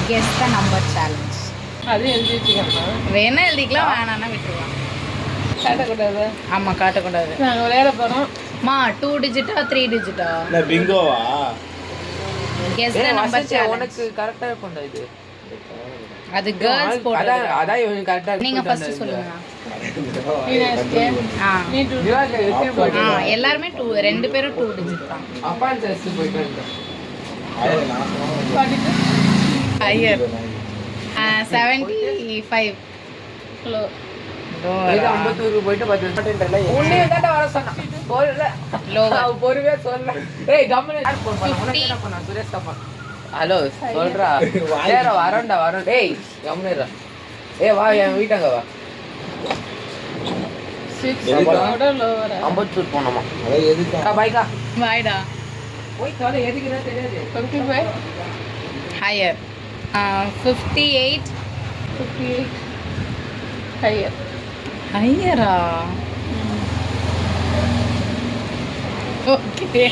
Guess the number challenge. அது எழுதி வச்சுக்கலாம். வேணா எழுதிக்கலாம், வேணான்னா விட்டுருவாங்க. காட்டக்கூடாது. ஆமாம், காட்டக்கூடாது. நாங்கள் விளையாட போகிறோம். மா 2 டிஜிட்டா 3 டிஜிட்டா? பிங்கோவா? Guess the number challenge. உனக்கு கரெக்டா இருக்கும்டா இது. அது கேர்ள்ஸ் போடுறது. அதான் இவனுக்கு கரெக்டா இருக்கு. நீங்க ஃபர்ஸ்ட் சொல்லுங்க. எல்லாருமே 2, 2 பேரும் 2 டிஜிட் தான். அப்பா டெஸ்ட் போயிட்டு வந்தோம். Higher 75 low. இது 52 போயிட்டு 10 உன்னை தான் வர சொன்னா. போறல. லோ. பொறுமையா சொல்ல. ஏய் கம்மனே போன் பண்ண. உனக்கு என்ன பண்ணா சுரேஷ் கப்பா. ஹலோ சொல்றா. சேர வரண்டா வரோம். டேய் கம்மனேடா. ஏய் வா என் வீட்டாங்க வா. 6 ஓட லோவரா. 52 போணுமா? அத எதுக்கு? பைக்கா. வாய்டா. போய் கால எதுக்குன்னா தெரியாது. 25 ஹையர் 58 ஹையர். ஹையரா? ஓகே.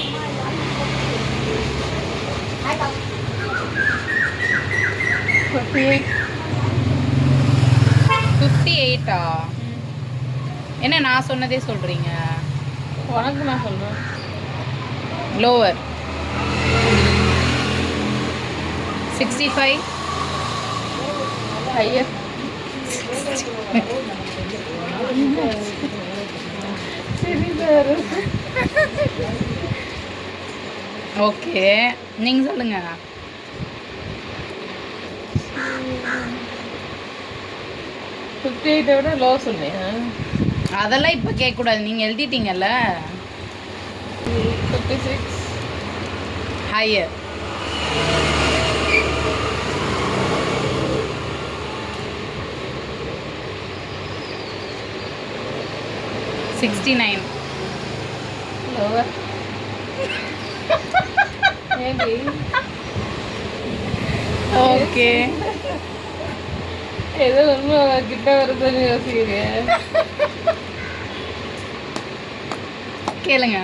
58ஆ? என்ன நான் சொன்னதே சொல்றீங்க? உனக்கு நான் சொல்றேன். Lower 65 higher. ஓகே, நீங்க சொல்லுங்க. 58 விட லோ சொன்னீங்க. அதெல்லாம் இப்போ கேட்கக்கூடாது, நீங்கள் எழுதிட்டீங்கல்ல. 56 ஹையர் 69 லோவர். மேபி. ஓகே. ஏதோ ஒன்று கிட்ட வருதுன்னு யோசிக்கிறேன். கேளுங்க.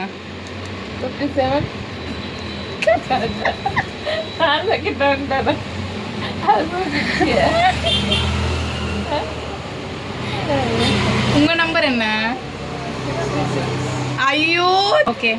57 கிட்ட வந்துட்டேன். உங்க நம்பர் என்ன? ஐயோ. ஓகே.